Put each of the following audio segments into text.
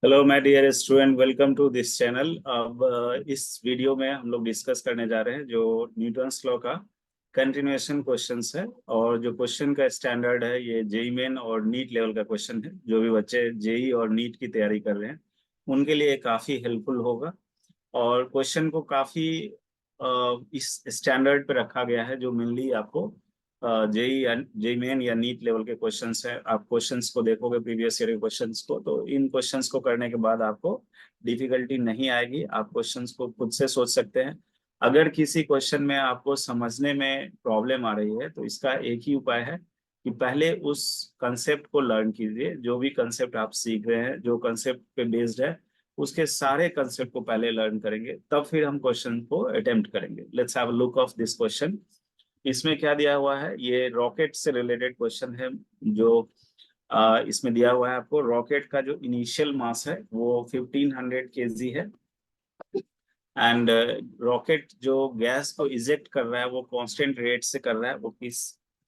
Hello my dear student, welcome to this channel. अब इस video में हम लोग डिस्कस करने जा रहे हैं जो न्यूटन्स लॉ का कंटिन्यूएशन क्वेश्चंस है। और जो क्वेश्चन का स्टैंडर्ड है ये जेई मेन और नीट लेवल का क्वेश्चन है। जो भी बच्चे जेई और नीट की तैयारी कर रहे हैं उनके लिए काफ़ी हेल्पफुल होगा। और क्वेश्चन को काफ़ी इस स्टैंडर्ड पे रखा गया है जो मेनली आपको जेई मेन या नीट लेवल के क्वेश्चंस है। आप क्वेश्चंस को देखोगे प्रीवियस ईयर के क्वेश्चंस को, तो इन क्वेश्चंस को करने के बाद आपको डिफिकल्टी नहीं आएगी। आप क्वेश्चंस को खुद से सोच सकते हैं। अगर किसी क्वेश्चन में आपको समझने में प्रॉब्लम आ रही है तो इसका एक ही उपाय है कि पहले उस कंसेप्ट को लर्न कीजिए। जो भी कंसेप्ट आप सीख रहे हैं, जो कंसेप्ट पे बेस्ड है, उसके सारे कंसेप्ट को पहले लर्न करेंगे, तब फिर हम क्वेश्चन को अटेम्प्ट करेंगे। Let's have a look of this question. इसमें क्या दिया हुआ है, ये रॉकेट से रिलेटेड क्वेश्चन है। जो इसमें दिया हुआ है आपको, रॉकेट का जो इनिशियल मास है वो 1500 केजी है। एंड रॉकेट जो गैस को इजेक्ट कर रहा है वो कांस्टेंट रेट से कर रहा है। वो किस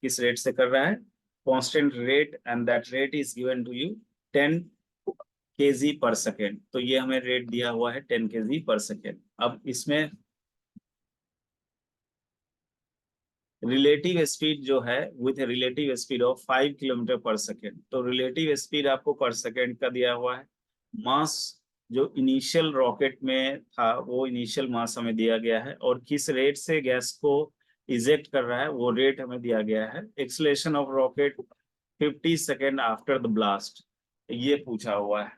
किस रेट से कर रहा है? Constant rate, and that rate is given to you 10 KG per second. तो ये हमें रेट दिया हुआ है 10 केजी पर सेकेंड। अब इसमें रिलेटिव स्पीड जो है with relative speed of 5 kilometre पर सेकेंड। तो रिलेटिव स्पीड आपको पर सेकेंड का दिया हुआ है। मास जो इनिशियल रॉकेट में था वो इनिशियल मास हमें दिया गया है, और किस रेट से गैस को इजेक्ट कर रहा है वो रेट हमें दिया गया है। Acceleration of rocket 50 second after the blast, ये पूछा हुआ है।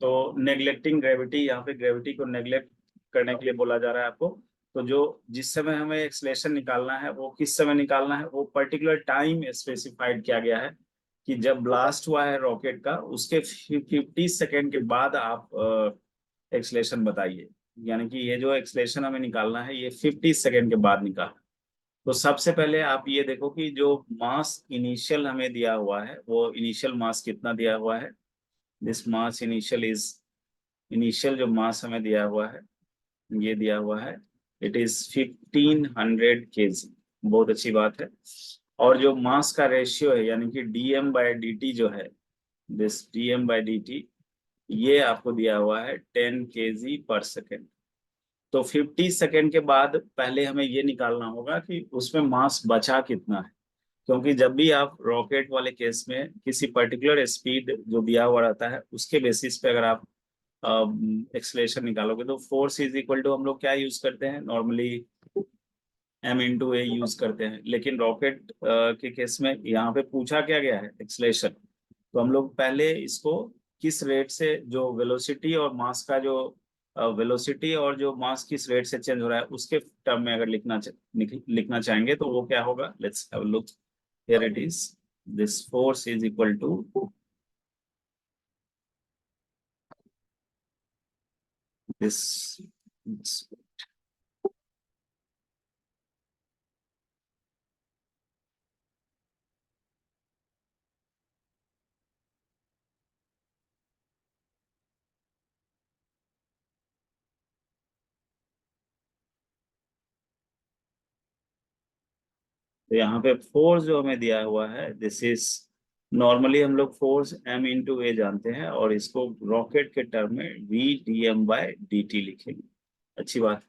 तो नेग्लेक्टिंग ग्रेविटी, यहाँ पे ग्रेविटी को नेग्लेक्ट करने के लिए बोला जा रहा है आपको। तो जो जिस समय हमें एक्सलेशन निकालना है वो किस समय निकालना है, वो पर्टिकुलर टाइम स्पेसिफाइड किया गया है कि जब ब्लास्ट हुआ है रॉकेट का उसके 50 सेकेंड के बाद आप एक्सलेशन बताइए। यानी कि ये जो एक्सलेशन हमें निकालना है ये 50 सेकेंड के बाद निकालना। तो सबसे पहले आप ये देखो कि जो मास इनिशियल हमें दिया हुआ है वो इनिशियल मास कितना दिया हुआ है। This mass initial is, initial जो मास हमें दिया हुआ है ये दिया हुआ है, इट इज 1500 केजी। बहुत अच्छी बात है। और जो मास का रेशियो है यानी कि डीएम बाय डी जो है, दिस डीएम बाय डी, ये आपको दिया हुआ है 10 केजी पर सेकेंड। तो 50 सेकेंड के बाद पहले हमें ये निकालना होगा कि उसमें मास बचा कितना है। क्योंकि जब भी आप रॉकेट वाले केस में किसी पर्टिकुलर स्पीड जो दिया हुआ रहता है उसके बेसिस पे अगर आप एक्सलेशन निकालोगे तो फोर्स इज इक्वल टू, हम लोग क्या यूज करते हैं नॉर्मली, एम इंटू ए यूज करते हैं। लेकिन रॉकेट के केस में यहाँ पे पूछा क्या गया है, एक्सलेशन। तो हम लोग पहले इसको किस रेट से, जो वेलोसिटी और मास का जो वेलोसिटी और जो मास किस रेट से चेंज हो रहा है उसके टर्म में अगर लिखना चाहेंगे तो वो क्या होगा। Let's have a look, here it is, this force is equal to this. तो यहाँ पे फोर्स जो हमें दिया हुआ है, दिस इज, नॉर्मली हम लोग फोर्स एम इंटू ए जानते हैं और इसको रॉकेट के टर्म में V D M by D T लिखेंगे। अच्छी बात।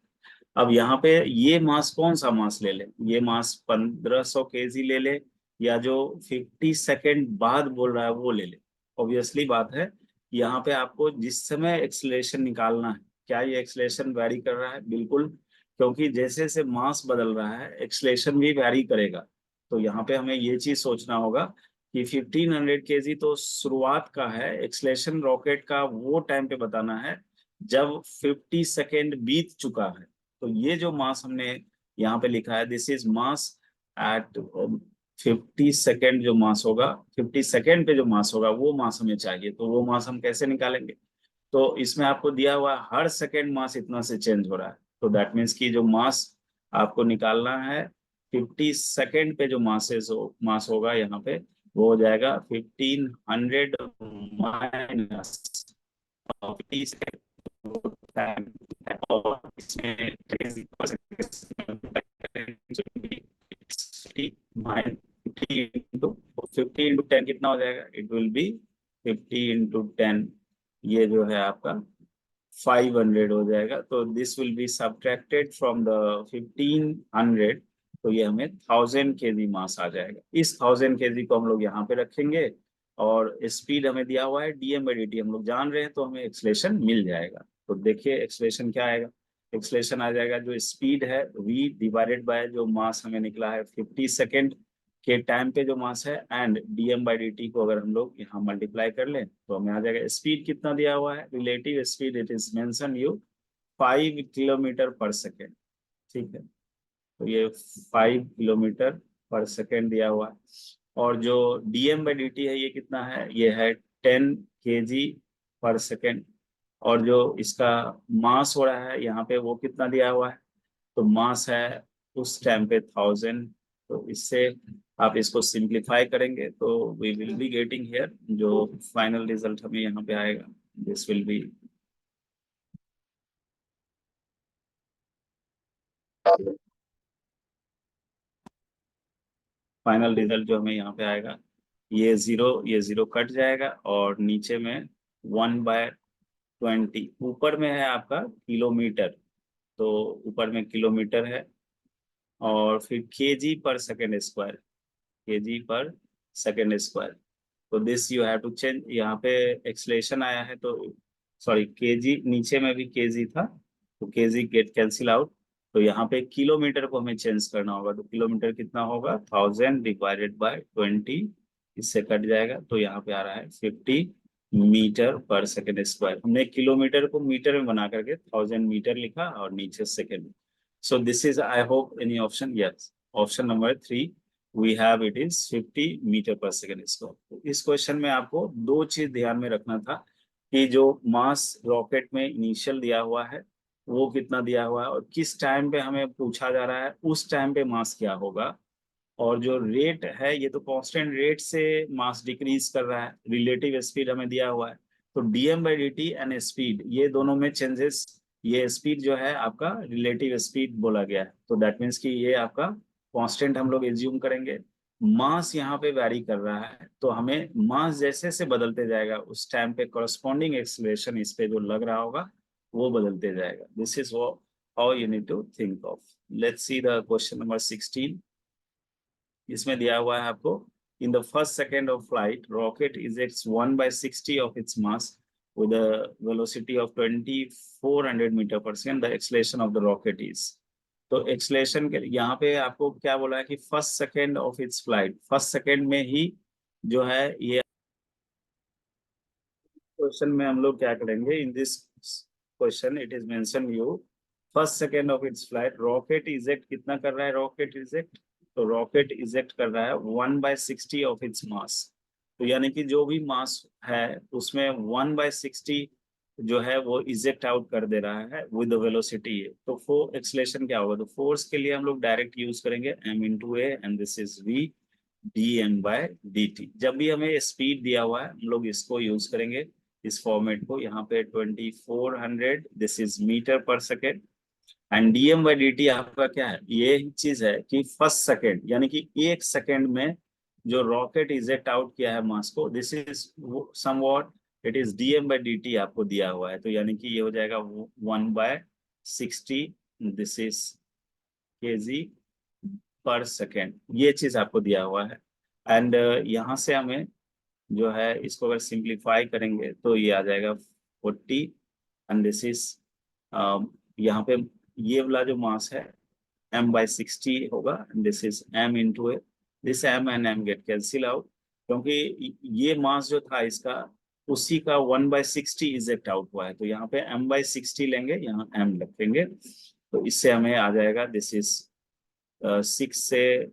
अब यहाँ पे ये मास कौन सा मास ले ले, ये मास 1500 केजी ले ले या जो 50 सेकेंड बाद बोल रहा है वो ले ले। ऑब्वियसली बात है, यहाँ पे आपको जिस समय एक्सलेशन निकालना है, क्या ये एक्सलेशन वैरी कर रहा है? बिल्कुल। क्योंकि जैसे जैसे मास बदल रहा है एक्सलेशन भी वैरी करेगा। तो यहाँ पे हमें ये चीज सोचना होगा कि 1500 केजी तो शुरुआत का है, एक्सलेशन रॉकेट का वो टाइम पे बताना है जब 50 सेकेंड बीत चुका है। तो ये जो मास हमने यहाँ पे लिखा है, this is mass at 50 second. जो मास होगा 50 सेकेंड पे जो मास होगा वो मास हमें चाहिए। तो वो मास हम कैसे निकालेंगे? तो इसमें आपको दिया हुआ हर सेकेंड मास इतना से चेंज हो रहा है। तो दैट मीन्स कि जो मास आपको निकालना है 50 सेकेंड पे जो मास होगा यहाँ पे, वो हो जाएगा 1500 माइनस 50 सेकेंड। और इसमें 50 इंटू 10 कितना हो जाएगा? इट विल बी 50 इंटू 10 ये जो है आपका 500 हो जाएगा। तो this will be subtracted from the 1500, तो ये हमें 1000 kg मास आ जाएगा। इस 1000 kg को हम लोग यहाँ पे रखेंगे और स्पीड हमें दिया हुआ है dm/dt हम लोग जान रहे हैं, तो हमें एक्सलेशन मिल जाएगा। तो देखिए एक्सलेशन क्या आएगा, एक्सलेशन आ जाएगा जो स्पीड है v डिवाइडेड बाय जो मास हमें निकला है 50 सेकेंड के टाइम पे जो मास है, एंड dm/dt को अगर हम लोग यहाँ मल्टीप्लाई कर लें तो हमें आ जाएगा। स्पीड कितना दिया हुआ है, relative speed it is mention you 5 km/s, ठीक है। तो ये 5 km/s दिया हुआ है। और जो dm/dt है ये कितना है, ये है 10 kg/s। और जो इसका मास हो रहा है यहाँ पे वो कितना दिया हुआ है, तो मास है उस टाइम पे 1000। तो इससे आप इसको सिंप्लीफाई करेंगे तो we will be getting here जो फाइनल रिजल्ट हमें यहाँ पे आएगा, this will be final result जो हमें यहाँ पे आएगा, ये जीरो कट जाएगा और नीचे में 1/20 ऊपर में है आपका किलोमीटर, तो ऊपर में किलोमीटर है। और फिर kg/s², kg/s²। तो this you have to change, यहाँ पे एक्सलेशन आया है तो सॉरी केजी, नीचे में भी केजी था तो केजी गेट कैंसिल आउट। तो यहाँ पे किलोमीटर को हमें चेंज करना होगा, तो किलोमीटर कितना होगा 1000 / 20, इससे कट जाएगा। तो यहाँ पे आ रहा है 50 मीटर/s²। हमने किलोमीटर को मीटर में बना करके 1000 मीटर लिखा और नीचे second. So this is I hope any option, yes option number 3 we have it is 50 मीटर/s²। तो इस क्वेश्चन में आपको दो चीज ध्यान में रखना था कि जो मास रॉकेट में इनिशियल दिया हुआ है वो कितना दिया हुआ है, और किस टाइम पे हमें पूछा जा रहा है उस टाइम पे मास क्या होगा। और जो रेट है ये तो कांस्टेंट रेट से मास डिक्रीज कर रहा है, रिलेटिव स्पीड हमें दिया हुआ है। तो dm/dt एंड स्पीड ये दोनों में चेंजेस, ये स्पीड जो है आपका रिलेटिव स्पीड बोला गया है, तो दैट मीन्स कि ये आपका कांस्टेंट हम लोग एज्यूम करेंगे। मास यहाँ पे वैरी कर रहा है, तो हमें मास जैसे से बदलते जाएगा उस टाइम पे करस्पॉन्डिंग एक्सेलरेशन इस पे जो लग रहा होगा वो बदलते जाएगा। This is how you need to think of. Let's see the question number 16। इसमें दिया हुआ है आपको, in the first second of flight rocket ejects 1/60 of its mass with a velocity of 2400 metre पर second, the acceleration of the rocket is. तो acceleration के यहाँ पे आपको क्या बोला है कि first second of its flight, first second में ही जो है ये क्वेश्चन में हम लोग क्या करेंगे, in this question it is mention you first second of its flight rocket eject कितना कर रहा है, रॉकेट इजेक्ट, तो रॉकेट इजेक्ट कर रहा है 1/60 ऑफ इट्स मास। तो यानी कि जो भी मास है उसमें 1/60 जो है वो इजेक्ट आउट कर दे रहा है विद वेलोसिटी। तो फोर एक्सलेशन क्या होगा, तो फोर्स के लिए हम लोग डायरेक्ट यूज करेंगे m/a and this is v dm/dt। जब भी हमें स्पीड दिया हुआ है हम लोग इसको यूज करेंगे इस फॉर्मेट को, यहाँ पे 2400 दिस इज मीटर पर सेकेंड, एंड dm/dt आपका क्या है, ये चीज है कि फर्स्ट सेकेंड यानी कि एक सेकेंड में जो रॉकेट इजेक्ट आउट किया है मास को, this is somewhat it is dm/dt आपको दिया हुआ है। तो यानी कि ये हो जाएगा 1/60, दिस इज kg/s, ये चीज आपको दिया हुआ है। एंड यहाँ से हमें जो है इसको अगर सिंप्लीफाई करेंगे तो ये आ जाएगा 40, एंड दिस इज यहाँ पे ये वाला जो मास है m/60 होगा, this is m/a, this m and m get cancel out, क्योंकि ये मास जो था इसका उसी का 1/60 इजेक्ट आउट हुआ है। तो यहाँ पे m/60 लेंगे, यहाँ m रखेंगे, तो इससे हमें आ जाएगा दिस इज 6 से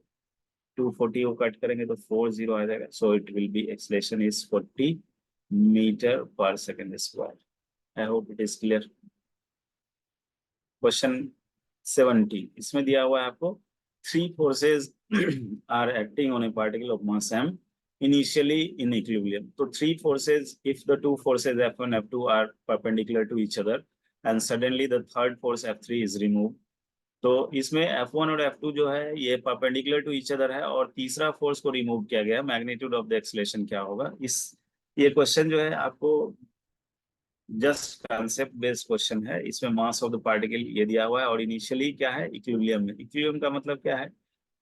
240 को कट करेंगे तो 40 आ जाएगा। So it will be acceleration is 40 मीटर/s²। I hope it is clear. Question 70 इसमें दिया हुआ है आपको, three forces are acting on a particle of mass m initially in equilibrium। तो three forces, if the two forces F1 F2 are perpendicular to each other and suddenly the third force F3 is removed। तो इसमें F1 और F2 जो है ये perpendicular to each other है और तीसरा फोर्स को रिमूव किया गया है, मैग्नीट्यूड ऑफ द एक्सलेशन क्या होगा। इस ये क्वेश्चन जो है आपको जस्ट कंसेप्ट बेस्ड क्वेश्चन है। इसमें मास ऑफ द पार्टिकल ये दिया हुआ है और इनिशियली क्या है, इक्विलिब्रियम में। इक्विलिब्रियम का मतलब क्या है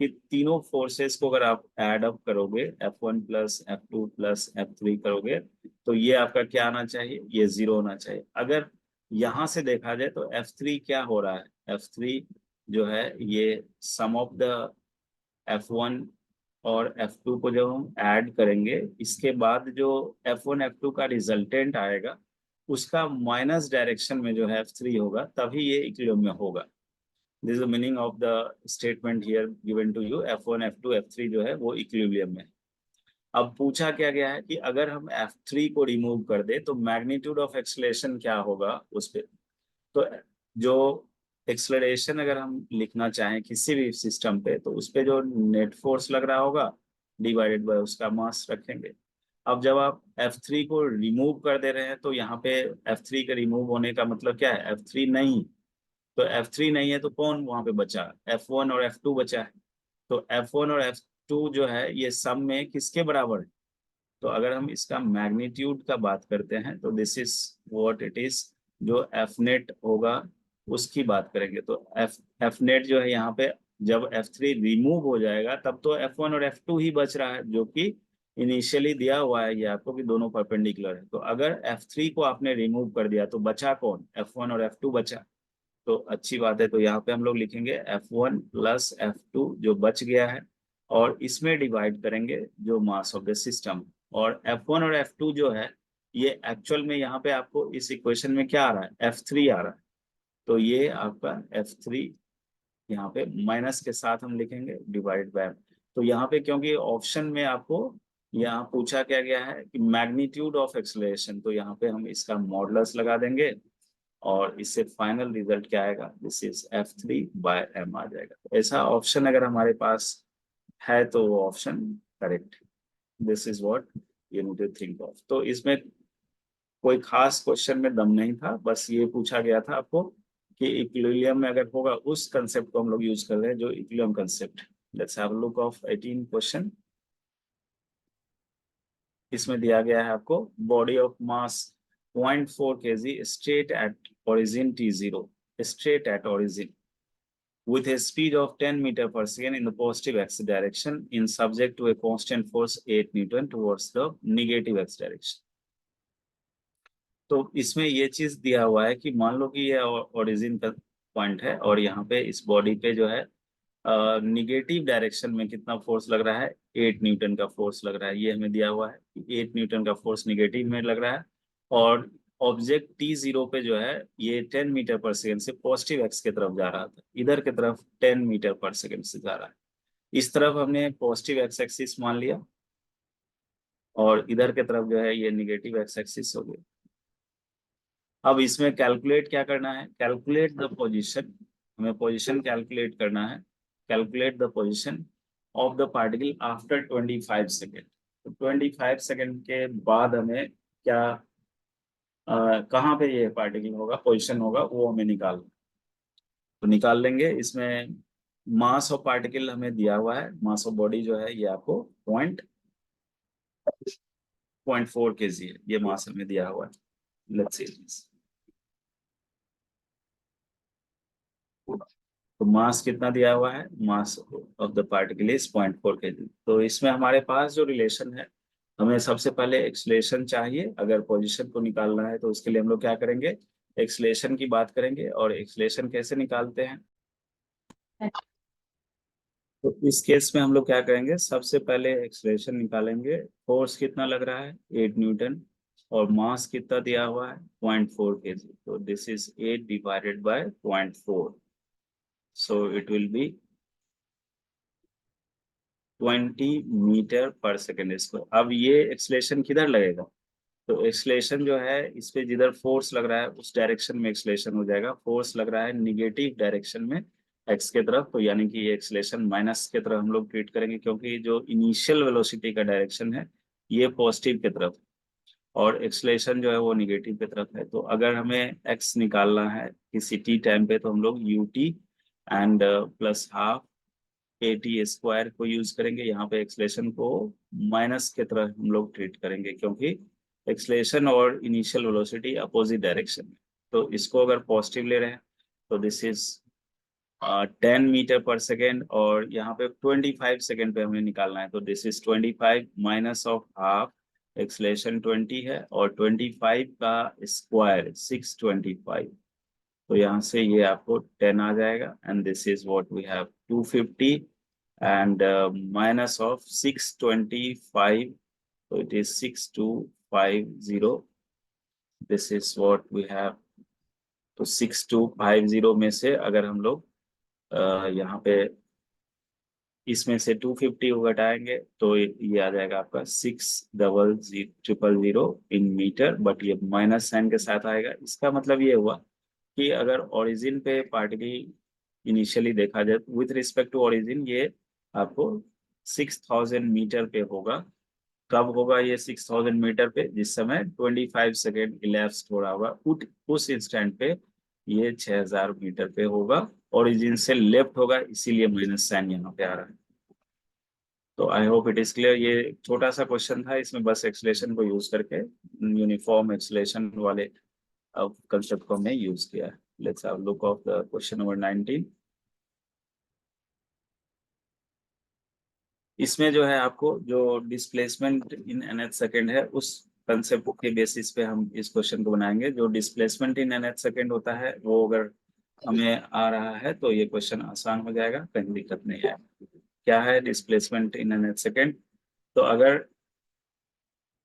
कि तीनों फोर्सेस को अगर आप ऐड अप करोगे, F1 plus F2 plus F3 करोगे, तो ये आपका क्या आना चाहिए, ये 0 होना चाहिए। अगर यहाँ से देखा जाए तो F3 क्या हो रहा है, F3 जो है ये सम ऑफ द F1 और F2 को जब हम ऐड करेंगे, इसके बाद जो F1 F2 का रिजल्टेंट आएगा उसका माइनस डायरेक्शन में जो है F3 होगा, तभी ये इक्विलिब्रियम में होगा। This is the meaning of the statement here given to you, F1 F2 F3 जो है वो इक्विलिब्रियम में है। अब पूछा क्या गया है कि अगर हम F3 को रिमूव कर दे तो मैग्नीट्यूड ऑफ एक्सेलरेशन क्या होगा उस पे। तो जो एक्सलरेशन अगर हम लिखना चाहें किसी भी सिस्टम पे, तो उस पे जो नेट फोर्स लग रहा होगा डिवाइडेड बाय उसका मास रखेंगे। अब जब आप F3 को रिमूव कर दे रहे हैं तो यहाँ पे F3 के रिमूव होने का मतलब क्या है, F3 नहीं। तो F3 नहीं है तो कौन वहां पे बचा, F1 और F2 बचा है। तो F1 और F2 जो है ये सम में किसके बराबर है। तो अगर हम इसका मैग्नीट्यूड का बात करते हैं तो this is what it is, जो एफ नेट होगा उसकी बात करेंगे। तो एफ नेट जो है यहाँ पे जब F3 रिमूव हो जाएगा तब तो F1 और F2 ही बच रहा है, जो कि इनिशियली दिया हुआ है ये आपको कि दोनों परपेंडिकुलर है। तो अगर F3 को आपने रिमूव कर दिया तो बचा कौन, F1 और F2 बचा। तो अच्छी बात है, तो यहाँ पे हम लोग लिखेंगे F1 प्लस F2 जो बच गया है, और इसमें डिवाइड करेंगे जो मास ऑफ द सिस्टम। और F1 और F2 जो है ये एक्चुअल में यहाँ पे आपको इस इक्वेशन में क्या आ रहा है, F3 आ रहा है। तो ये आपका F3 यहाँ पे माइनस के साथ हम लिखेंगे डिवाइड बाय। तो यहाँ पे क्योंकि ऑप्शन में आपको यहाँ पूछा क्या गया है कि मैग्नीट्यूड ऑफ एक्सेलरेशन, तो यहाँ पे हम इसका मॉडुलस लगा देंगे और इससे फाइनल रिजल्ट क्या आएगा, दिस इज F3/m आ जाएगा। तो ऐसा ऑप्शन अगर हमारे पास है तो वो option correct. This is what you need to think of. तो इसमें कोई खास क्वेश्चन में दम नहीं था, बस ये पूछा गया था आपको कि इक्विलिब्रियम में अगर होगा, उस कंसेप्ट को हम लोग यूज कर रहे हैं जो equilibrium concept. Let's have a look of 18 question. इसमें दिया गया है आपको body of mass 0.4 kg straight at origin T0, straight at origin with a speed of 10 meter per second in the positive x direction in subject to a constant force 8 Newton towards the negative x direction। तो इसमें ये चीज दिया हुआ है कि मान लो कि ये ओरिजिन का पॉइंट है और यहाँ पे इस बॉडी पे जो है निगेटिव डायरेक्शन में कितना फोर्स लग रहा है, 8 न्यूटन का फोर्स लग रहा है। ये हमें दिया हुआ है कि 8 न्यूटन का फोर्स निगेटिव में लग रहा है, और ऑब्जेक्ट T0 पे जो है ये 10 मीटर पर सेकेंड से पॉजिटिव एक्स की तरफ जा रहा था, इधर की तरफ 10 मीटर पर सेकेंड से जा रहा है। इस तरफ हमने पॉजिटिव एक्स एक्सिस मान लिया और इधर की तरफ जो है ये निगेटिव एक्स एक्सिस हो गया। अब इसमें कैलकुलेट क्या करना है, कैलकुलेट द पोजीशन, हमें पोजीशन कैलकुलेट करना है। Calculate the position of the particle after 25 second. तो 25 सेकेंड के बाद हमें क्या कहाँ पे ये पार्टिकल होगा, पोजीशन होगा, वो हमें निकालना। तो निकाल लेंगे। इसमें मास ऑफ पार्टिकल हमें दिया हुआ है, मास ऑफ बॉडी जो है ये आपको 0.4 kg है, ये मास हमें दिया हुआ है। Let's see this. तो मास कितना दिया हुआ है, mass of the particle is 0.4 kg। तो इसमें हमारे पास जो रिलेशन है, हमें सबसे पहले एक्सलेशन चाहिए। अगर पोजीशन को निकालना है तो उसके लिए हम लोग क्या करेंगे, एक्सलेशन की बात करेंगे। और एक्सलेशन कैसे निकालते हैं, तो इस केस में हम लोग क्या करेंगे, सबसे पहले एक्सलेशन निकालेंगे। फोर्स कितना लग रहा है, 8 न्यूटन, और मास कितना दिया हुआ है, 0.4 kg। तो this is 8 divided by 0.4, so it will be 20 metre पर सेकेंड स्क्वायर। अब ये एक्सलेशन किधर लगेगा, तो एक्सलेशन जो है इस पे जिधर फोर्स लग रहा है उस डायरेक्शन में एक्सलेशन हो जाएगा। फोर्स लग रहा है निगेटिव डायरेक्शन में एक्स के तरफ, तो यानी कि ये एक्सलेशन माइनस के तरफ हम लोग ट्रीट करेंगे, क्योंकि जो इनिशियल वेलोसिटी का डायरेक्शन है ये पॉजिटिव के तरफ, और एक्सलेशन जो है वो निगेटिव की तरफ है। तो अगर हमें एक्स निकालना है किसी टी टाइम पे, तो हम लोग U T and plus half AT² को यूज करेंगे। यहाँ पे एक्सलेशन को माइनस के तरह हम लोग ट्रीट करेंगे, क्योंकि एक्सलेशन और इनिशियल वेलोसिटी अपोजिट डायरेक्शन में। तो इसको अगर पॉजिटिव ले रहे हैं तो दिस इज 10 मीटर पर सेकेंड, और यहाँ पे 25 सेकेंड पे हमें निकालना है, तो this is 25 minus of half, acceleration 20 है और 25 का स्क्वायर 625, तो यहाँ से ये आपको 10 आ जाएगा, and this is what we have 250 and minus of 625, so it is 6250, this is what we have। तो 6250 में से अगर हम लोग यहाँ पे इसमें से 250 को घटाएंगे तो ये आ जाएगा आपका 600000 इन मीटर, बट ये माइनस साइन के साथ आएगा। इसका मतलब ये हुआ कि अगर ओरिजिन पे पार्टिकल इनिशियली देखा जाए विथ रिस्पेक्ट टू ओरिजिन, ये आपको 6000 मीटर पे होगा। कब होगा ये 6000 मीटर पे? जिस समय 25 सेकेंड इलेप्स हो रहा होगा, उस इंस्टेंट पे ये 6000 मीटर पे होगा, ओरिजिन से लेफ्ट होगा, इसीलिए माइनस साइन यहाँ पे आ रहा है। तो I hope it is clear. ये छोटा सा क्वेश्चन था, इसमें बस एक्सलेशन को यूज करके यूनिफॉर्म एक्सलेशन वाले कंसेप्ट को हमने यूज किया है। Let's have look of the question number 19। इसमें जो है आपको जो डिस्प्लेसमेंट इन nth सेकेंड है, उस कंसेप्ट के बेसिस पे हम इस क्वेश्चन को बनाएंगे। जो डिस्प्लेसमेंट इन nth सेकेंड होता है वो अगर हमें आ रहा है तो ये क्वेश्चन आसान हो जाएगा, कहीं दिक्कत नहीं है। क्या है डिस्प्लेसमेंट इन nth सेकेंड? तो अगर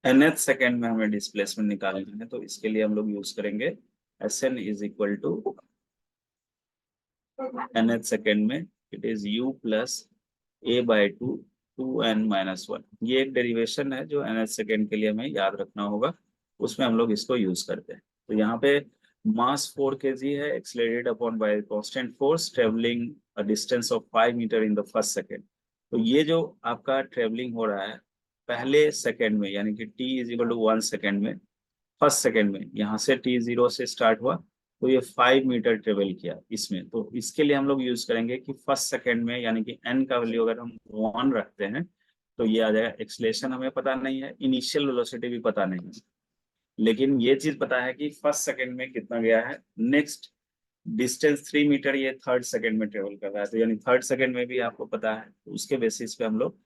nth सेकेंड में हमें डिस्प्लेसमेंट निकालना है तो इसके लिए हम लोग यूज करेंगे Sn is equal to nth second में it is u plus a by 2n-1। ये एक डेरिवेशन है जो nth सेकेंड के लिए हमें याद रखना होगा, उसमें हम लोग इसको यूज करते हैं। तो यहाँ पे मास 4 kg है, accelerated upon by constant force, travelling a distance of 5 metre in the first second. तो ये जो आपका ट्रेवलिंग हो रहा है पहले सेकेंड में, यानी कि t is equal to 1 second में, फर्स्ट सेकेंड में, यहाँ से t0 से स्टार्ट हुआ तो ये 5 मीटर ट्रेवल किया इसमें। तो इसके लिए हम लोग यूज करेंगे कि फर्स्ट सेकेंड में, यानी कि n का वैल्यू अगर हम 1 रखते हैं तो ये आ जाएगा। एक्सलेशन हमें पता नहीं है, इनिशियल वेलोसिटी भी पता नहीं है, लेकिन ये चीज पता है कि फर्स्ट सेकेंड में कितना गया है। नेक्स्ट डिस्टेंस 3 मीटर ये थर्ड सेकेंड में ट्रेवल कर रहा है, तो यानी थर्ड सेकेंड में भी आपको पता है। तो उसके बेसिस पे हम लोग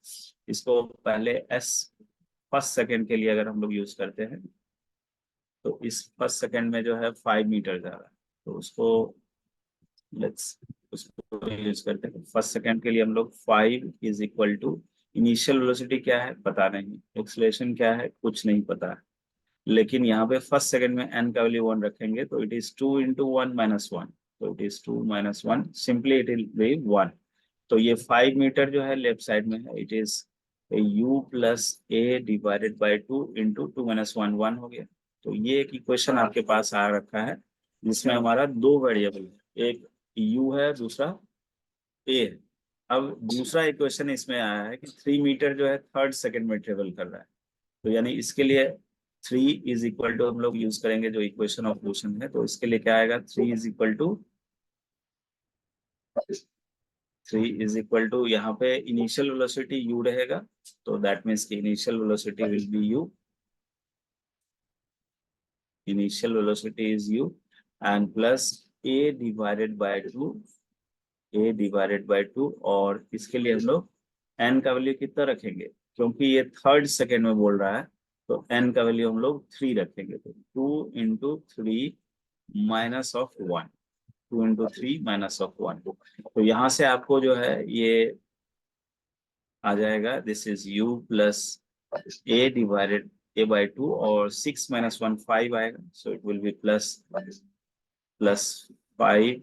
इसको पहले s फर्स्ट सेकेंड के लिए अगर हम लोग यूज करते हैं तो इस फर्स्ट सेकेंड में जो है 5 मीटर जा रहा है, तो उसको लेट्स उसको यूज करते हैं। फर्स्ट सेकेंड के लिए हम लोग 5 is equal to, initial velocity क्या है पता नहीं, एक्सलेशन क्या है कुछ नहीं पता है, लेकिन यहाँ पे फर्स्ट सेकेंड में n का वैल्यू 1 रखेंगे तो इट इज 2 इंटू 1 माइनस 1, तो it is 2 minus 1, simply it will B 1। तो ये 5 मीटर जो है लेफ्ट साइड में है, it is u plus A divided by 2 into 2 minus 1, 1 हो गया। तो ये एक इक्वेशन आपके पास आ रखा है जिसमें हमारा दो वेरिएबल है, एक u है, दूसरा a है। अब दूसरा इक्वेशन इसमें आया है कि 3 मीटर जो है थर्ड सेकेंड में ट्रेवल कर रहा है, तो यानी इसके लिए 3 इज इक्वल टू हम लोग यूज करेंगे जो इक्वेशन ऑफ मोशन है, तो इसके लिए क्या आएगा, 3 यहाँ पे इनिशियल वेलोसिटी u रहेगा, तो दैट मीन्स की initial velocity will be u, initial velocity is u, and plus a divided by 2, और इसके लिए हम लोग n का वैल्यू कितना रखेंगे, क्योंकि ये थर्ड सेकेंड में बोल रहा है तो n का वैल्यू हम लोग 3 रखेंगे, तो 2 into 3 minus of 1, 2 into 3 minus of 1। तो यहाँ से आपको जो है ये आ जाएगा, this is u plus a divided a by 2, और 6 माइनस 1 5 आएगा, सो it will B plus 5,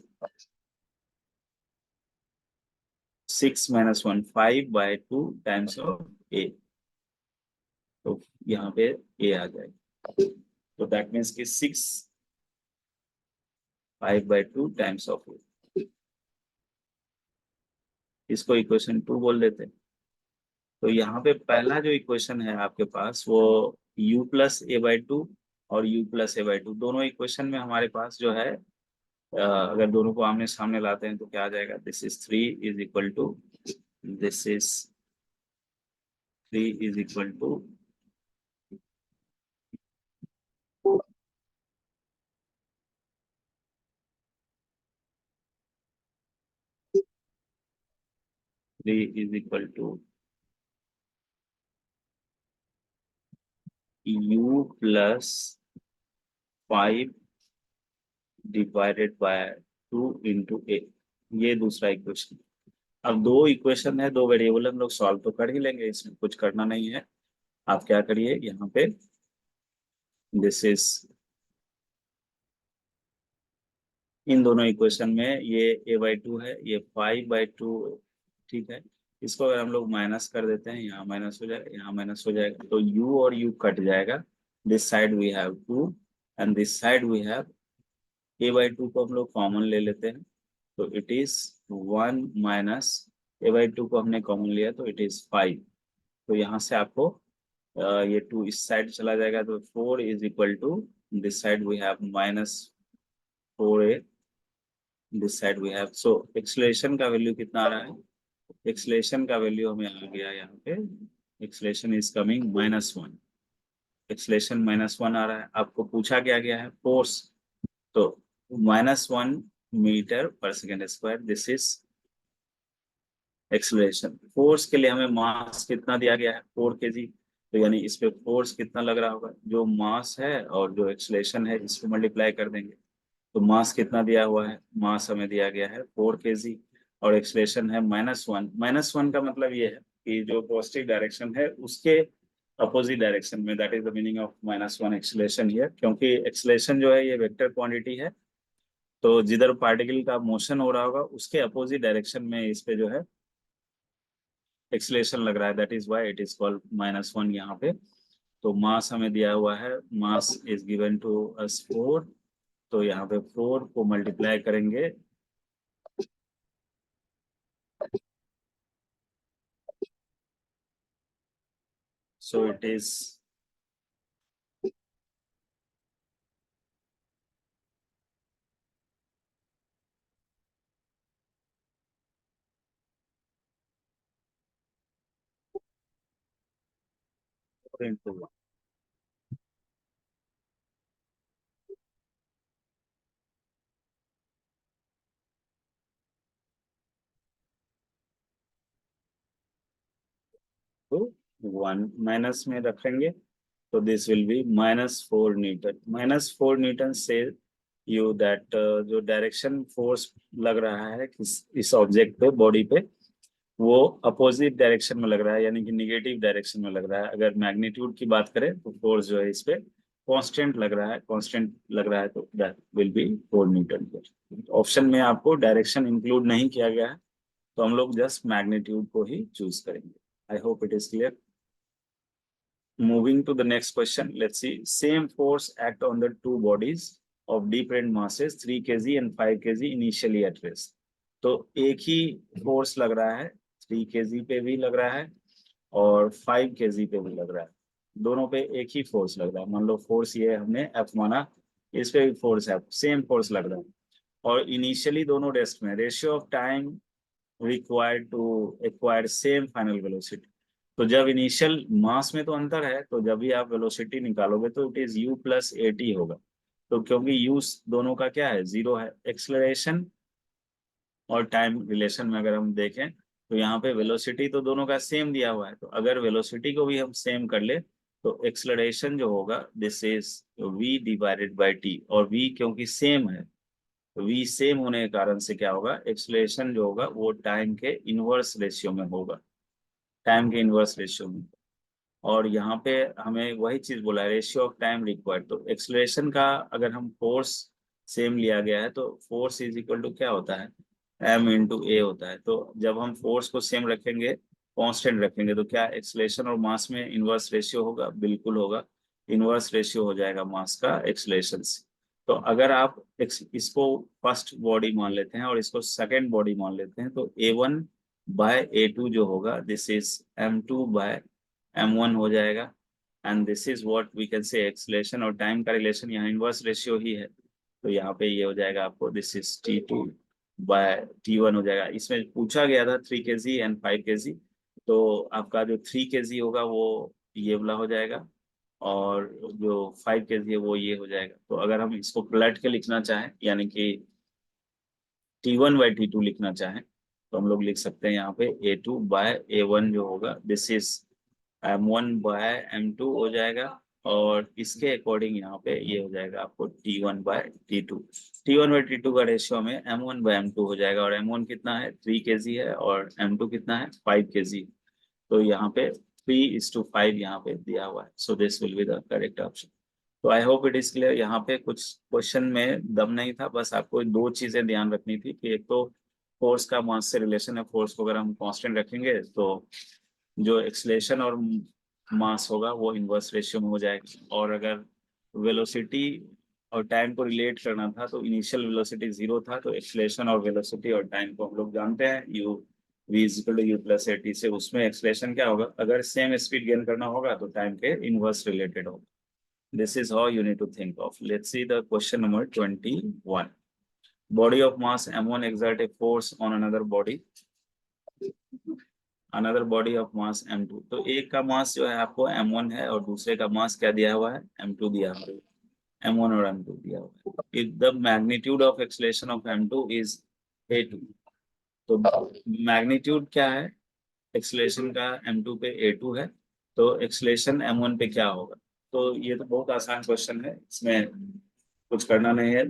6 minus 1 5 by 2 times of a, तो यहाँ पे a आ जाएगा, तो दैट मीन्स कि 6 5 बाई 2 टाइम्स ऑफ a, इसको इक्वेशन 2 बोल देते हैं। तो यहाँ पे पहला जो इक्वेशन है आपके पास वो u प्लस ए बाई 2 और u प्लस ए बाई 2, दोनों इक्वेशन में हमारे पास जो है अगर दोनों को आमने सामने लाते हैं तो क्या आ जाएगा, this is 3 is equal to, this is 3 is equal to 3 is equal to u plus 5 divided by 2 into a. ये दूसरा इक्वेशन। अब दो इक्वेशन है, दो वेरिएबल हम लोग सॉल्व तो कर ही लेंगे, इसमें कुछ करना नहीं है। आप क्या करिए यहाँ पे, दिस इज, इन दोनों इक्वेशन में ये a/2 है, ये 5/2, ठीक है। इसको अगर हम लोग माइनस कर देते हैं, यहाँ माइनस हो जाएगा, यहाँ माइनस हो जाएगा, तो u और u कट जाएगा। This side we have 2 and this side we have a/2 को हम लोग कॉमन ले लेते हैं, तो इट इज 1 माइनस a/2 को हमने कॉमन लिया तो इट इज 5। तो यहाँ से आपको ये 2 इस साइड चला जाएगा, तो 4 is equal to, this side we have -4a, this side we have, so acceleration का वैल्यू कितना आ रहा है? एक्सलेशन का वैल्यू हमें आ गया यहाँ पे, एक्सलेशन इज कमिंग -1। एक्सलेशन -1 आ रहा है। आपको पूछा क्या गया है? फोर्स, तो -1 मीटर पर second square, this is acceleration. Force के लिए हमें मास कितना दिया गया है? 4 kg। तो यानी इस पे फोर्स कितना लग रहा होगा? जो मास है और जो एक्सलेशन है इसको मल्टीप्लाई कर देंगे, तो मास कितना दिया हुआ है? मास हमें दिया गया है 4 kg, और एक्सलेशन है -1। -1 का मतलब ये है कि जो पॉजिटिव डायरेक्शन है उसके अपोजिट डायरेक्शन में, that is the meaning of -1 acceleration here. क्योंकि एक्सलेशन जो है ये वेक्टर क्वांटिटी है, तो जिधर पार्टिकल का मोशन हो रहा होगा उसके अपोजिट डायरेक्शन में इस पे जो है एक्सलेशन लग रहा है, that is why it is called -1 यहाँ पे। तो मास हमें दिया हुआ है, mass is given to us 4, तो यहाँ पे 4 को मल्टीप्लाई करेंगे, so it is into 1 minus में रखेंगे, तो this will be -4 newton. -4 newton से यू दैट जो डायरेक्शन फोर्स लग रहा है इस ऑब्जेक्ट पे, बॉडी पे, वो अपोजिट डायरेक्शन में लग रहा है, यानी कि निगेटिव डायरेक्शन में लग रहा है। अगर मैग्नीट्यूड की बात करें तो फोर्स जो है इस पे कांस्टेंट लग रहा है, कांस्टेंट लग रहा है, तो that will be 4 Newton. Option में आपको डायरेक्शन इंक्लूड नहीं किया गया है, तो हम लोग जस्ट मैग्नीट्यूड को ही चूज करेंगे। आई hope it is clear. Moving to the next question, let's see. Same force act on the two bodies of different masses, 3 kg and 5 kg initially at rest. तो एक ही फोर्स लग रहा है, 3 kg पे भी लग रहा है और 5 kg पे भी लग रहा है। दोनों पे एक ही फोर्स लग रहा है। मान लो फोर्स ये हमने F माना, इस पे भी फोर्स है, सेम फोर्स लग रहा है, और इनिशियली दोनों रेस्ट में। Ratio of time required to acquire same final velocity. तो जब इनिशियल मास में तो अंतर है, तो जब भी आप वेलोसिटी निकालोगे तो it is u plus at होगा। तो क्योंकि u दोनों का क्या है? 0 है। एक्सलरेशन और टाइम रिलेशन में अगर हम देखें तो यहाँ पे वेलोसिटी तो दोनों का सेम दिया हुआ है, तो अगर वेलोसिटी को भी हम सेम कर ले तो एक्सलरेशन जो होगा this is v divided by t, और v क्योंकि सेम है, तो v सेम होने के कारण से क्या होगा? एक्सलेशन जो होगा वो टाइम के इनवर्स रेशियो में होगा, टाइम के इनवर्स रेशियो में। और यहाँ पे हमें वही चीज बोला है, रेशियो ऑफ टाइम रिक्वायर्ड। तो एक्सलेशन का अगर हम फोर्स सेम लिया गया है तो फोर्स इज इक्वल टू क्या होता है? m इंटू ए होता है। तो जब हम फोर्स को सेम रखेंगे, कांस्टेंट रखेंगे, तो क्या एक्सलेशन और मास में इनवर्स रेशियो होगा? बिल्कुल होगा। इनवर्स रेशियो हो जाएगा मास का एक्सलेशन से। तो अगर आप इसको फर्स्ट बॉडी मान लेते हैं और इसको सेकेंड बॉडी मान लेते हैं, तो a1 बाय a2 जो होगा this is m2 bye m1 हो जाएगा। And this is what we can say acceleration और टाइम का रिलेशन यहाँ इनवर्स रेशियो ही है, तो यहाँ पे ये हो जाएगा आपको this is t2 bye t1 हो जाएगा। इसमें पूछा गया था 3 kg एंड 5 kg, तो आपका जो 3 kg होगा वो ये वाला हो जाएगा, और जो 5 kg है वो ये हो जाएगा। तो अगर हम इसको पलट के लिखना चाहें, यानी कि t1 बाई t2 लिखना चाहें, तो हम लोग लिख सकते हैं यहाँ पे A2/A1 जो होगा दिस इज M1/M2 हो जाएगा, और इसके अकॉर्डिंग यहाँ पे ये हो जाएगा आपको T1/T2। T1/T2 का रेशियो में M1/M2 हो जाएगा, और M1 कितना है 3 kg है, और M2 कितना है 5 kg। तो यहाँ पे 3:5 यहाँ पे दिया हुआ है, so this will be the correct option. तो I hope it is clear. यहाँ पे कुछ क्वेश्चन में दम नहीं था, बस आपको दो चीजें ध्यान रखनी थी कि एक तो फोर्स का मास से रिलेशन है, फोर्स को अगर हम कांस्टेंट रखेंगे तो जो एक्सलेशन और मास होगा वो इनवर्स रेशियो में हो जाएगा, और अगर वेलोसिटी और टाइम को रिलेट करना था तो इनिशियल वेलोसिटी 0 था, तो एक्सलेशन और वेलोसिटी और टाइम को हम लोग जानते हैं u v equal to u plus a t से, उसमें एक्सलेशन क्या होगा, अगर सेम स्पीड गेन करना होगा तो टाइम के इनवर्स रिलेटेड होगा। This is how you need to think of. Let's see the question number 21. Body of mass M1 exert a force on another body of mass M2. तो एक का मास जो है आपको M1 है, और दूसरे का मास क्या दिया हुआ है M2 दिया हुआ है, M1 और M2 दिया हुआ है। If the magnitude of acceleration of M2 is A2, तो मैग्नीट्यूड क्या है एक्सलेशन का M2 पे A2 है, तो एक्सलेशन M1 पे क्या होगा। तो ये तो बहुत आसान क्वेश्चन है, इसमें कुछ करना नहीं है।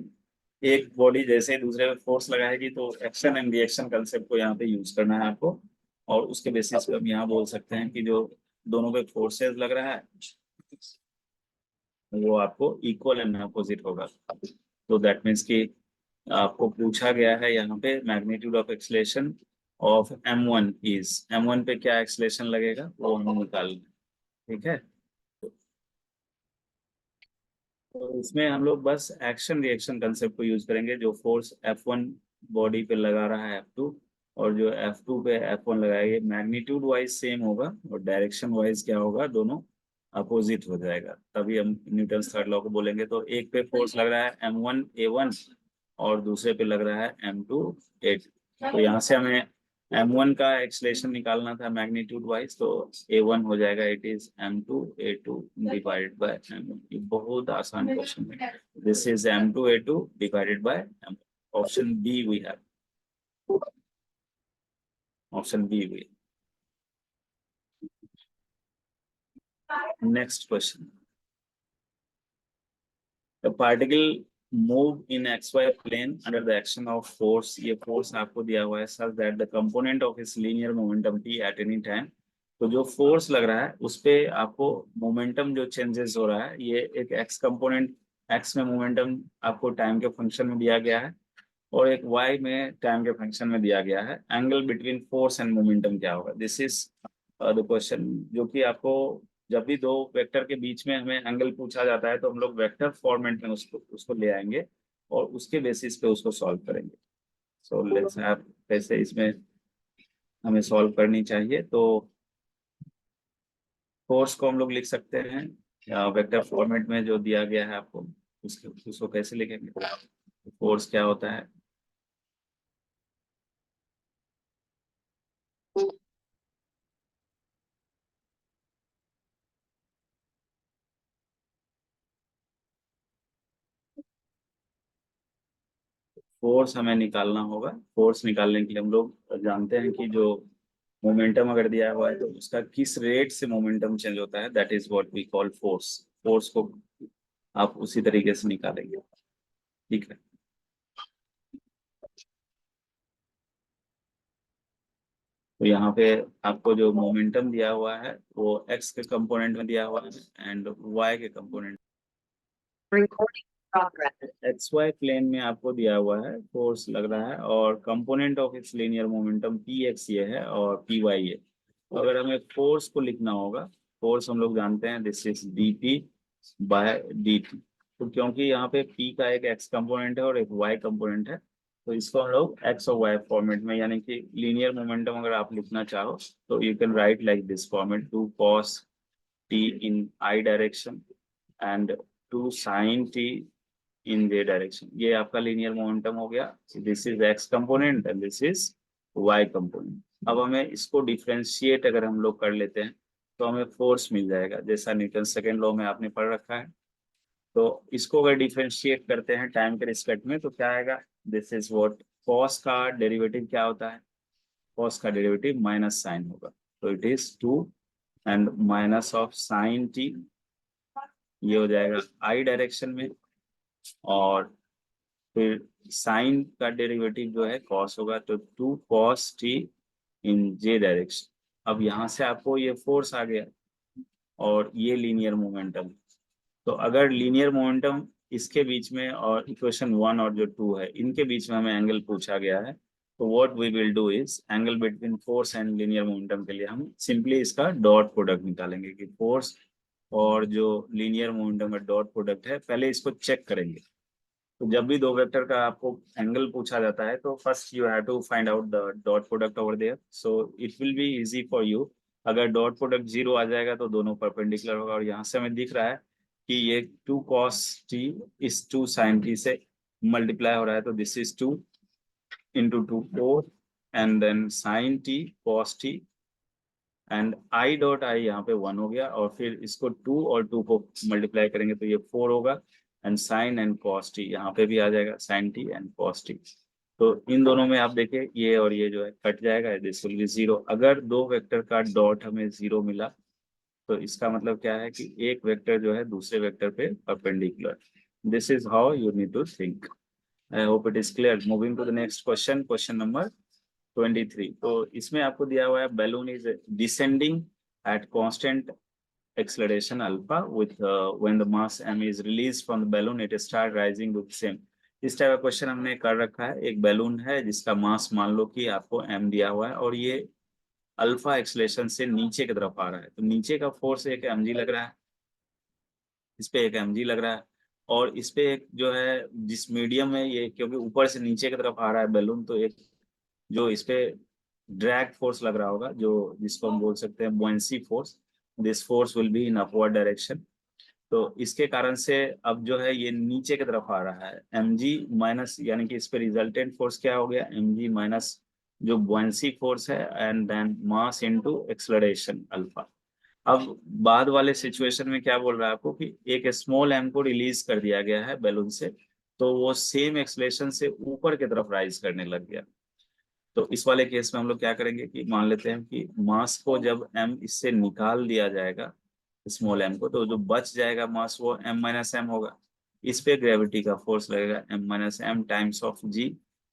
एक बॉडी जैसे ही दूसरे पे फोर्स लगाएगी तो एक्शन एंड रिएक्शन कंसेप्ट को यहाँ पे यूज करना है आपको, और उसके बेसिस पे हम यहाँ बोल सकते हैं कि जो दोनों पे फोर्सेस लग रहा है वो आपको इक्वल एंड अपोजिट होगा। तो दैट मीन्स कि आपको पूछा गया है यहाँ पे magnitude of acceleration of M1 is, M1 पे क्या एक्सलेशन लगेगा वो हम निकाल, ठीक है। तो इसमें हम लोग बस एक्शन रिएक्शन कंसेप्ट को यूज करेंगे। जो फोर्स F1 बॉडी पे लगा रहा है F2, और जो F2 पे F1 लगाएंगे, मैग्नीट्यूड वाइज सेम होगा और डायरेक्शन वाइज क्या होगा, दोनों अपोजिट हो जाएगा, तभी हम न्यूटन थर्ड लॉ को बोलेंगे। तो एक पे फोर्स लग रहा है M1A1, और दूसरे पे लग रहा है M2A2। तो यहाँ से हमें M1 का एक्सलेशन निकालना था मैग्नीट्यूड वाइज, तो A1 हो जाएगा it is M2A2 divided by M1। ये बहुत आसान क्वेश्चन है। This is M2A2 divided by M1। Option B we have, option B we. Next question, the particle move in XY plane under the action of force. ये force आपको दिया हुआ है such that the component of is linear momentum T at any time. तो जो force लग रहा है उस पे आपको मोमेंटम जो चेंजेस हो रहा है, ये एक एक्स कंपोनेंट, एक्स में मोमेंटम आपको टाइम के फंक्शन में दिया गया है, और एक वाई में टाइम के फंक्शन में दिया गया है। Angle between force and momentum क्या होगा, दिस इज द क्वेश्चन। जो कि आपको जब भी दो वेक्टर के बीच में हमें एंगल पूछा जाता है तो हम लोग वेक्टर फॉर्मेट में उसको उसको ले आएंगे और उसके बेसिस पे उसको सॉल्व करेंगे। सो लेट्स आप कैसे इसमें हमें सॉल्व करनी चाहिए। तो फोर्स को हम लोग लिख सकते हैं वेक्टर फॉर्मेट में जो दिया गया है आपको, उसको कैसे लिखेंगे। फोर्स क्या होता है, फोर्स हमें निकालना होगा। फोर्स निकालने के लिए हम लोग जानते हैं कि जो मोमेंटम अगर दिया हुआ है तो उसका किस रेट से मोमेंटम चेंज होता है, that is what we call force. Force को आप उसी तरीके से निकालेंगे, ठीक है। तो यहाँ पे आपको जो मोमेंटम दिया हुआ है वो एक्स के कंपोनेंट में दिया हुआ है एंड वाई के कंपोनेंट, एक्स वाई प्लेन में आपको दिया हुआ है फोर्स लग रहा है, और component of its linear momentum P x ये है और पी वाई ये। तो अगर हमें फोर्स को लिखना होगा, फोर्स हम लोग जानते हैं this is d p by D t. तो क्योंकि यहाँ पे पी का एक एक्स कंपोनेंट है और एक वाई कंपोनेंट है, तो इसको हम लोग एक्स और वाई फॉर्मेट में, यानी कि लीनियर मोमेंटम अगर आप लिखना चाहो तो you can write like this format, two cos t in i direction and two sine t in j direction. ये आपका लीनियर मोमेंटम हो गया। This is x component and this is y component. अब हमें इसको डिफ्रेंशिएट अगर हम लोग कर लेते हैं तो हमें फोर्स मिल जाएगा, जैसा न्यूटन सेकेंड लॉ में आपने पढ़ रखा है। तो इसको अगर डिफ्रेंशिएट करते हैं टाइम के रिस्पेक्ट में तो क्या आएगा, दिस इज व्हाट, कॉस का डेरिवेटिव क्या होता है, कॉस का डेरिवेटिव माइनस साइन होगा, तो it is 2 and minus of sine T, ये हो जाएगा आई डायरेक्शन में, और फिर साइन का डेरिवेटिव जो है कॉस होगा, तो 2 cos t इन जे डायरेक्शन। अब यहाँ से आपको ये फोर्स आ गया और ये लीनियर मोमेंटम, तो अगर लीनियर मोमेंटम इसके बीच में और इक्वेशन 1 और जो 2 है इनके बीच में हमें एंगल पूछा गया है, तो what we will do is angle between force and linear momentum के लिए हम सिंपली इसका डॉट प्रोडक्ट निकालेंगे कि फोर्स और जो लीनियर मोमेंटम का डॉट प्रोडक्ट है, पहले इसको चेक करेंगे। तो जब भी दो वेक्टर का आपको एंगल पूछा जाता है तो first you have to find out the dot product over there, so it will be easy for you. अगर डॉट प्रोडक्ट 0 आ जाएगा तो दोनों परपेंडिकुलर होगा, और यहाँ से हमें दिख रहा है कि ये 2 cos t इस 2 sin t से मल्टीप्लाई हो रहा है, तो this is 2 into 2 4 and then sin t cos t एंड i डॉट i यहाँ पे 1 हो गया, और फिर इसको 2 और 2 को मल्टीप्लाई करेंगे तो ये 4 होगा, and sine and cos t यहाँ पे भी आ जाएगा, sine t and cos t. तो इन दोनों में आप देखिए ये और ये जो है कट जाएगा, दिस विल बी 0। अगर दो वेक्टर का डॉट हमें 0 मिला तो इसका मतलब क्या है कि एक वेक्टर जो है दूसरे वेक्टर पे perpendicular. This is how you need to think. I hope it is clear. Moving to the next question, question number 23। तो इसमें आपको दिया हुआ है balloon is descending at constant acceleration alpha with when the mass m is released from the balloon it start rising with same। इस type का question हमने कर रखा है। एक बैलून है जिसका मास मान लो कि आपको m दिया हुआ है और ये अल्फा एक्सलेशन से नीचे की तरफ आ रहा है, तो नीचे का फोर्स एक mg लग रहा है, इस पे एक mg लग रहा है, और इस पे एक जो है जिस मीडियम में ये क्योंकि ऊपर से नीचे की तरफ आ रहा है बैलून, तो एक जो इस पे ड्रैग फोर्स लग रहा होगा जो जिसको हम बोल सकते हैं buoyancy force, this force will be in upward direction. तो इसके कारण से अब जो है ये नीचे की तरफ आ रहा है mg माइनस, यानी कि इस पे रिजल्टेंट फोर्स क्या हो गया mg माइनस जो बुएंसी फोर्स है and then mass into acceleration alpha. अब बाद वाले सिचुएशन में क्या बोल रहा है आपको कि एक स्मॉल एम को रिलीज कर दिया गया है बैलून से, तो वो सेम एक्सेलरेशन से ऊपर की तरफ राइज करने लग गया। तो इस वाले केस में हम लोग क्या करेंगे कि मान लेते हैं कि मास को जब m इससे निकाल दिया जाएगा स्मॉल m को, तो जो बच जाएगा मास वो m माइनस एम होगा। इस पे ग्रेविटी का फोर्स लगेगा m minus m times of g,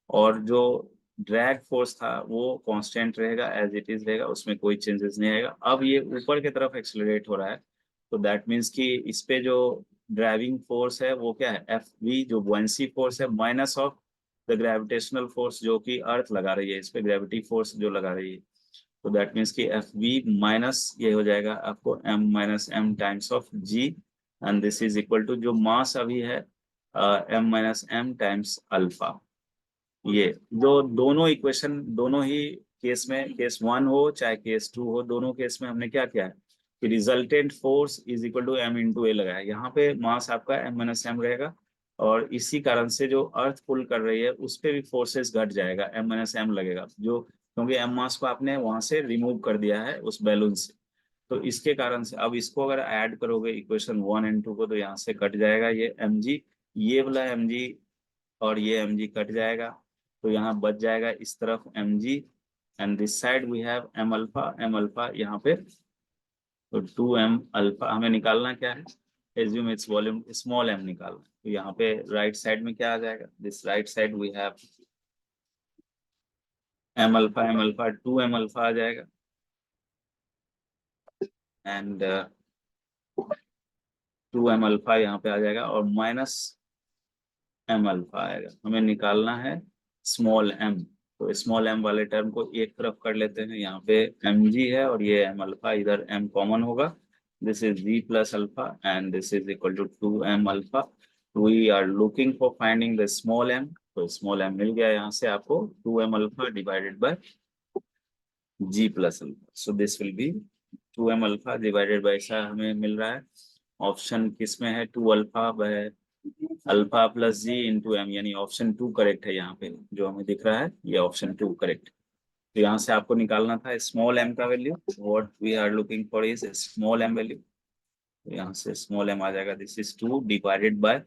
और जो ड्रैग फोर्स था वो कांस्टेंट रहेगा, एज इट इज रहेगा, उसमें कोई चेंजेस नहीं आएगा। अब ये ऊपर की तरफ एक्सेलरेट हो रहा है, तो दैट मीन्स कि इस पे जो ड्राइविंग फोर्स है वो क्या है एफ वी, जो बुएंसी फोर्स है, minus of the gravitational force जो कि अर्थ लगा रही है, इस पे ग्रेविटी फोर्स जो लगा रही है, तो दैट मीन्स कि एफ वी माइनस ये हो जाएगा आपको m minus m times of g, and this is equal to जो मास अभी है m minus m times alpha. ये जो दोनों इक्वेशन दोनों ही केस में, केस 1 हो चाहे केस 2 हो, दोनों केस में हमने क्या किया है कि resultant force is equal to m into a लगाया। यहाँ पे मास आपका m माइनस एम रहेगा, और इसी कारण से जो अर्थ पुल कर रही है उस पे भी फोर्सेस घट जाएगा, m माइनस एम लगेगा, जो क्योंकि m मास को आपने वहां से रिमूव कर दिया है उस बैलून से। तो इसके कारण से अब इसको अगर ऐड करोगे इक्वेशन 1 एंड 2 को, तो यहाँ से कट जाएगा ये mg, ये वाला mg और ये mg कट जाएगा, तो यहाँ बच जाएगा इस तरफ mg, and this side we have m alpha यहाँ पे, तो 2m अल्फा हमें निकालना क्या है, assume its volume small m निकालना, तो यहाँ पे राइट साइड में क्या आ जाएगा, this right side we have m alpha 2m alpha आ जाएगा, एंड 2m अल्फा यहाँ पे आ जाएगा, और माइनस m अल्फा आएगा। हमें निकालना है स्मॉल m, तो स्मॉल m वाले टर्म को एक तरफ कर लेते हैं, यहाँ पे mg है और ये m अल्फा, इधर m कॉमन होगा, this is g plus alpha and this is equal to 2m alpha. We are looking for finding the small m, तो स्मॉल m मिल गया यहाँ से आपको 2m alpha divided by g plus alpha, so this will be 2m alpha divided by, ऐसा हमें मिल रहा है। ऑप्शन किसमें है 2 alpha by alpha plus g into m, यानी ऑप्शन 2 करेक्ट है यहाँ पे जो हमें दिख रहा है, ये ऑप्शन 2 करेक्ट। तो यहाँ से आपको निकालना था स्मॉल m का value, what we are looking for is small m value, तो यहाँ से स्मॉल m आ जाएगा, this is 2 divided by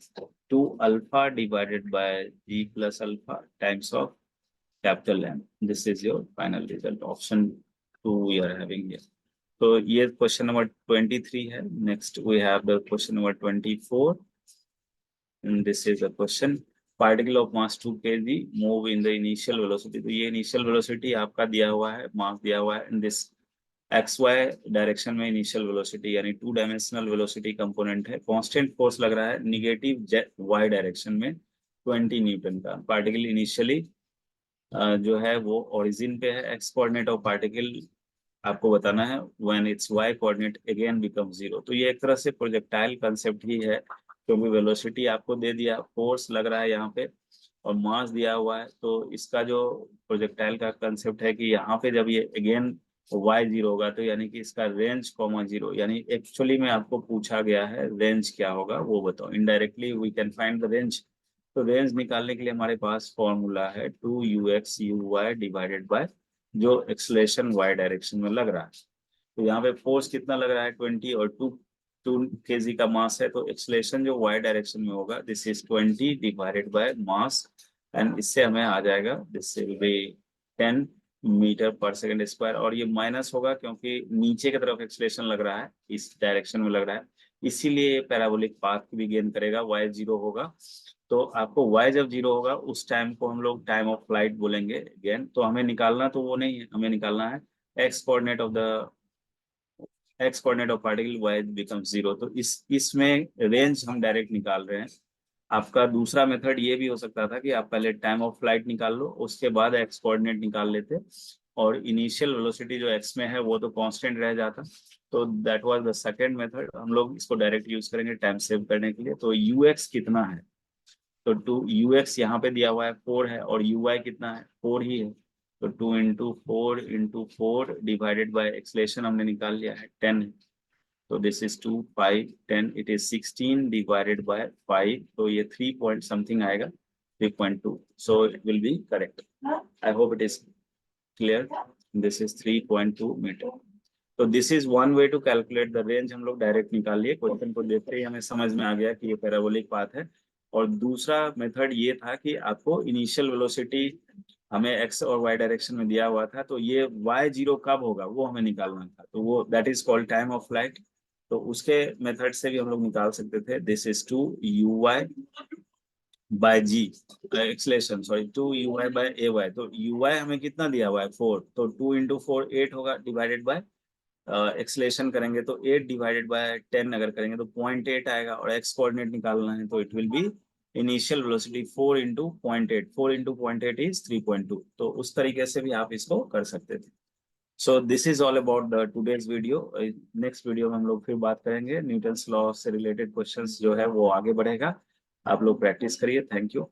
2 alpha divided by g plus alpha times of capital M. This is your final result. Option 2 we are having here. तो ये question number 23 है. Next we have the question number 24. And this is a question. Particle of mass 2 kg move in the initial velocity. तो ये initial velocity आपका दिया हुआ है, मास दिया हुआ है. In this XY डायरेक्शन में इनिशियल वेलोसिटी यानी 2 डायमेंशनल वेलोसिटी कंपोनेंट है. कांस्टेंट फोर्स लग रहा है निगेटिव Y डायरेक्शन में 20 न्यूटन का. पार्टिकल इनिशियली जो है वो ओरिजिन पे है. एक्स कोऑर्डिनेट ऑफ पार्टिकल आपको बताना है when it's y coordinate again become 0. तो ये एक तरह से प्रोजेक्टाइल कंसेप्ट ही है, क्योंकि वेलोसिटी आपको दे दिया, फोर्स लग रहा है यहाँ पे और मास दिया हुआ है. तो इसका जो प्रोजेक्टाइल का कंसेप्ट है कि यहाँ पे जब ये अगेन y 0 होगा तो यानी कि इसका रेंज कॉमा 0, यानी एक्चुअली में आपको पूछा गया है रेंज क्या होगा वो बताओ. Indirectly we can find the range. तो रेंज निकालने के लिए हमारे पास फॉर्मूला है 2ux uy डिवाइडेड बाय जो एक्सलेशन y डायरेक्शन में लग रहा है. तो यहाँ पे फोर्स कितना लग रहा है 20 और 2 kg का मास है. तो एक्सलेशन जो y डायरेक्शन में होगा this is 20 divided by mass and इससे हमें आ जाएगा दिस विल बी 10 मीटर पर सेकंड स्क्वायर. और ये माइनस होगा क्योंकि नीचे की तरफ एक्सलेशन लग रहा है, इस डायरेक्शन में लग रहा है, इसीलिए पैराबोलिक पाथ भी गेन करेगा. y 0 होगा तो आपको y जब 0 होगा उस टाइम को हम लोग टाइम ऑफ फ्लाइट बोलेंगे अगेन. तो हमें निकालना तो वो नहीं है, हमें निकालना है x coordinate of particle y becomes 0. तो इसमें रेंज हम डायरेक्ट निकाल रहे हैं. आपका दूसरा मेथड ये भी हो सकता था कि आप पहले टाइम ऑफ फ्लाइट निकाल लो, उसके बाद x कोऑर्डिनेट निकाल लेते और इनिशियल वेलोसिटी जो x में है वो तो कांस्टेंट रह जाता. तो that was the second method. हम लोग इसको डायरेक्ट यूज करेंगे टाइम सेव करने के लिए. तो ux कितना है, तो 2ux यहाँ पे दिया हुआ है 4 है और uy कितना है 4 ही है. तो 2 × 4 × 4 डिवाइडेड बाय एक्सलेशन हमने निकाल लिया है 10 है. तो this is 2 5 10 it is 16 divided by 5. तो ये 3 पॉइंट समथिंग आएगा 3.2. So it will be correct. I hope it is clear. This is 3.2 metre. तो this is one way to calculate the range. हम लोग डायरेक्ट निकाल लिए, क्वेश्चन को देखते ही हमें समझ में आ गया कि ये पैराबोलिक पाथ है. और दूसरा मेथड ये था कि आपको इनिशियल वेलोसिटी हमें एक्स और वाई डायरेक्शन में दिया हुआ था, तो ये y 0 कब होगा वो हमें निकालना था. तो वो that is called time of flight. तो उसके मेथड से भी हम लोग निकाल सकते थे. This is 2uy by g acceleration, sorry 2uy by ay. तो uy हमें कितना दिया हुआ है 4, तो 2 × 4 8 होगा डिवाइडेड बाय एक्सलेशन करेंगे तो 8 डिवाइडेड बाय 10 अगर करेंगे तो 0.8 आएगा. और x कोऑर्डिनेट निकालना है तो it will B initial velocity 4 × 0.8. 4 × 0.8 is 3.2. तो उस तरीके से भी आप इसको कर सकते थे. सो this is all about the today's video. Next video में हम लोग फिर बात करेंगे न्यूटन्स लॉ से रिलेटेड क्वेश्चंस जो है वो आगे बढ़ेगा. आप लोग प्रैक्टिस करिए. Thank you.